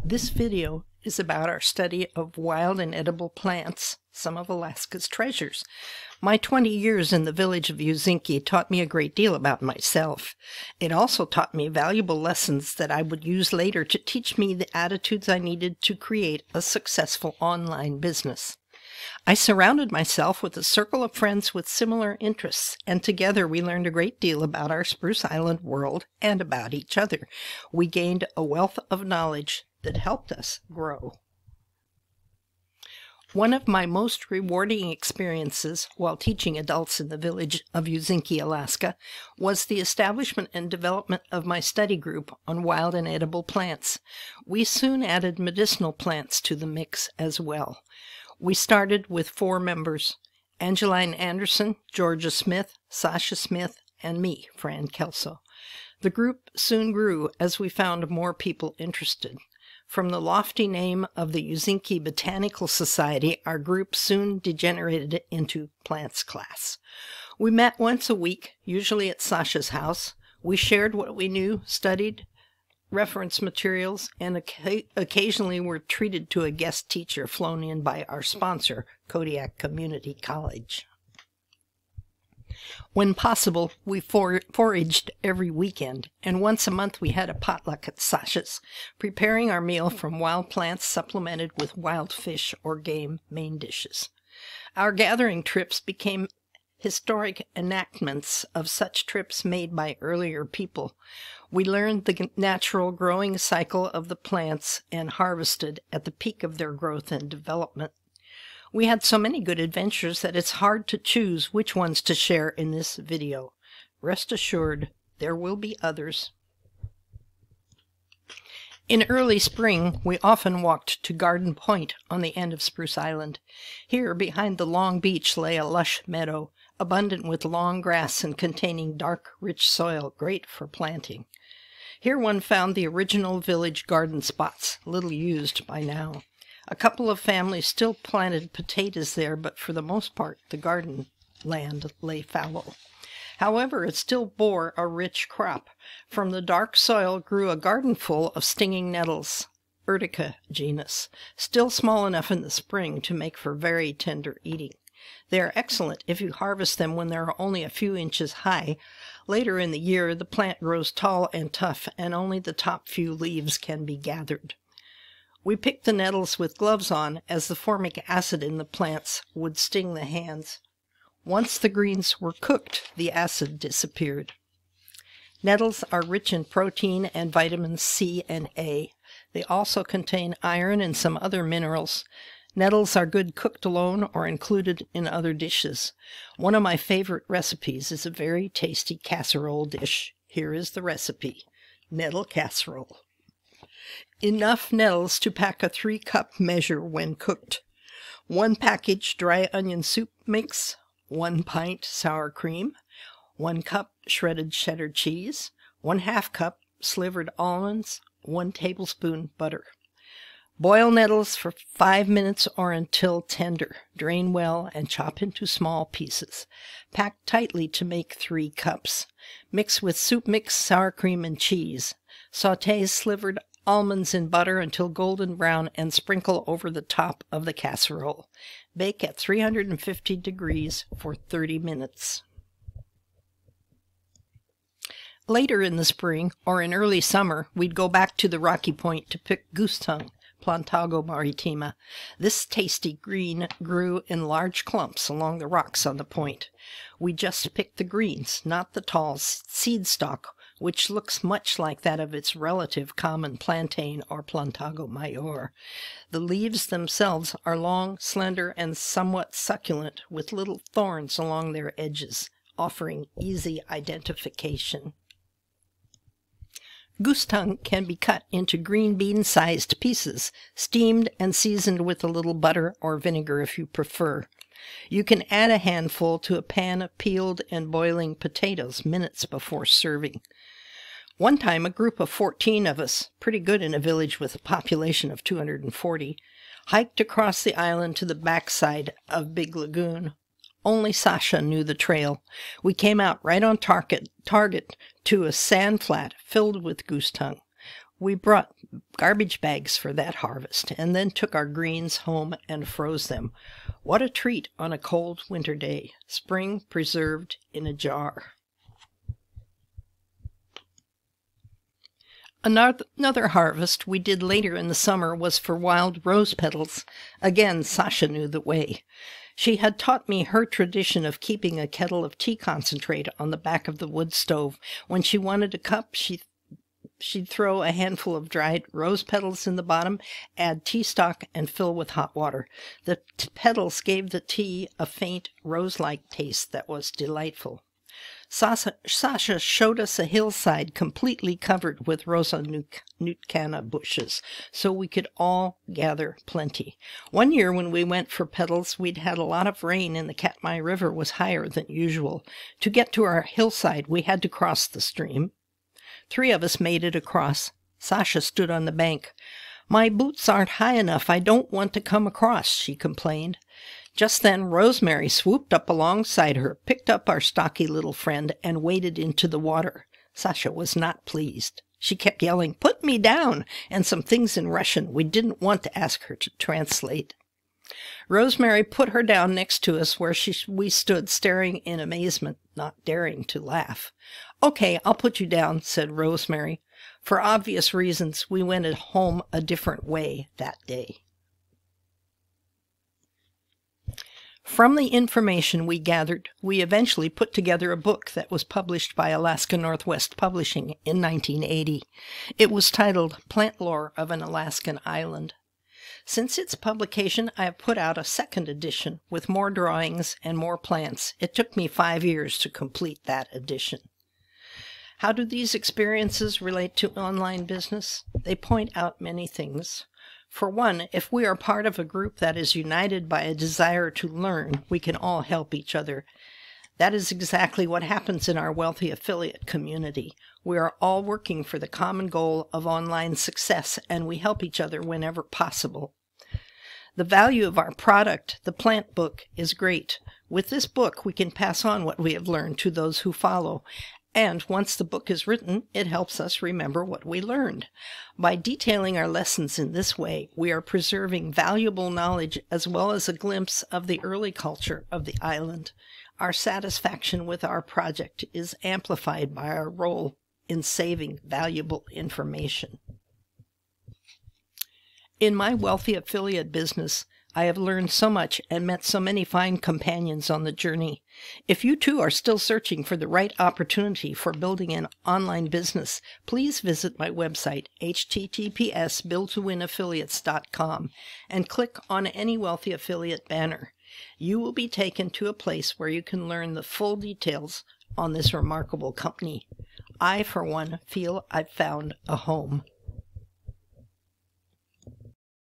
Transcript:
This video is about our study of wild and edible plants, some of Alaska's treasures. My 20 years in the village of Yuzinki taught me a great deal about myself. It also taught me valuable lessons that I would use later to teach me the attitudes I needed to create a successful online business. I surrounded myself with a circle of friends with similar interests, and together we learned a great deal about our Spruce Island world and about each other. We gained a wealth of knowledge that helped us grow. One of my most rewarding experiences while teaching adults in the village of Yuzinki, Alaska, was the establishment and development of my study group on wild and edible plants. We soon added medicinal plants to the mix as well. We started with 4 members: Angeline Anderson, Georgia Smith, Sasha Smith, and me, Fran Kelso. The group soon grew as we found more people interested. From the lofty name of the Yuzinki Botanical Society, our group soon degenerated into plants class. We met once a week, usually at Sasha's house. We shared what we knew, studied reference materials, and occasionally were treated to a guest teacher flown in by our sponsor, Kodiak Community College. When possible, we foraged every weekend, and once a month we had a potluck at Sasha's, preparing our meal from wild plants supplemented with wild fish or game main dishes. Our gathering trips became historic enactments of such trips made by earlier people. We learned the natural growing cycle of the plants and harvested at the peak of their growth and development. We had so many good adventures that it's hard to choose which ones to share in this video. Rest assured, there will be others. In early spring, we often walked to Garden Point on the end of Spruce Island. Here, behind the long beach, lay a lush meadow, abundant with long grass and containing dark, rich soil, great for planting. Here one found the original village garden spots, little used by now. A couple of families still planted potatoes there, but for the most part the garden land lay fallow. However, it still bore a rich crop. From the dark soil grew a gardenful of stinging nettles, Urtica genus, still small enough in the spring to make for very tender eating. They are excellent if you harvest them when they are only a few inches high. Later in the year, the plant grows tall and tough, and only the top few leaves can be gathered. We picked the nettles with gloves on, as the formic acid in the plants would sting the hands. Once the greens were cooked, the acid disappeared. Nettles are rich in protein and vitamins C and A. They also contain iron and some other minerals. Nettles are good cooked alone or included in other dishes. One of my favorite recipes is a very tasty casserole dish. Here is the recipe: nettle casserole. Enough nettles to pack a 3-cup measure when cooked. 1 package dry onion soup mix, 1 pint sour cream, 1 cup shredded cheddar cheese, 1/2 cup slivered almonds, 1 tablespoon butter. Boil nettles for 5 minutes or until tender. Drain well and chop into small pieces. Pack tightly to make 3 cups. Mix with soup mix, sour cream, and cheese. Sauté slivered almonds in butter until golden brown and sprinkle over the top of the casserole. Bake at 350 degrees for 30 minutes. Later in the spring, or in early summer, we'd go back to the Rocky Point to pick goose tongue, Plantago maritima. This tasty green grew in large clumps along the rocks on the point. We just picked the greens, not the tall seed stalk, which looks much like that of its relative common plantain or Plantago major. The leaves themselves are long, slender, and somewhat succulent, with little thorns along their edges, offering easy identification. Goose tongue can be cut into green bean-sized pieces, steamed and seasoned with a little butter or vinegar if you prefer. You can add a handful to a pan of peeled and boiling potatoes minutes before serving. One time, a group of 14 of us, pretty good in a village with a population of 240, hiked across the island to the backside of Big Lagoon. Only Sasha knew the trail. We came out right on target to a sand flat filled with goose tongue. We brought garbage bags for that harvest and then took our greens home and froze them. What a treat on a cold winter day. Spring preserved in a jar. Another harvest we did later in the summer was for wild rose petals. Again, Sasha knew the way. She had taught me her tradition of keeping a kettle of tea concentrate on the back of the wood stove. When she wanted a cup, she'd throw a handful of dried rose petals in the bottom, add tea stock, and fill with hot water. The petals gave the tea a faint rose-like taste that was delightful. Sasha showed us a hillside completely covered with Rosa Nutkana bushes, so we could all gather plenty. One year when we went for petals, we'd had a lot of rain and the Katmai River was higher than usual. To get to our hillside, we had to cross the stream. 3 of us made it across. Sasha stood on the bank. "My boots aren't high enough. I don't want to come across," she complained. Just then Rosemary swooped up alongside her, picked up our stocky little friend, and waded into the water. Sasha was not pleased. She kept yelling, "Put me down," and some things in Russian we didn't want to ask her to translate. Rosemary put her down next to us where we stood staring in amazement, not daring to laugh. "Okay, I'll put you down," said Rosemary. For obvious reasons, we went home a different way that day. From the information we gathered, we eventually put together a book that was published by Alaska Northwest Publishing in 1980. It was titled Plant Lore of an Alaskan Island. Since its publication, I have put out a second edition with more drawings and more plants. It took me 5 years to complete that edition. How do these experiences relate to online business? They point out many things. For one, if we are part of a group that is united by a desire to learn, we can all help each other. That is exactly what happens in our wealthy affiliate community. We are all working for the common goal of online success, and we help each other whenever possible. The value of our product, the plant book, is great. With this book, we can pass on what we have learned to those who follow. And once the book is written, it helps us remember what we learned. By detailing our lessons in this way, we are preserving valuable knowledge as well as a glimpse of the early culture of the island. Our satisfaction with our project is amplified by our role in saving valuable information. In my wealthy affiliate business, I have learned so much and met so many fine companions on the journey. If you too are still searching for the right opportunity for building an online business, please visit my website, https://buildtowinaffiliates.com, and click on any wealthy affiliate banner. You will be taken to a place where you can learn the full details on this remarkable company. I, for one, feel I've found a home.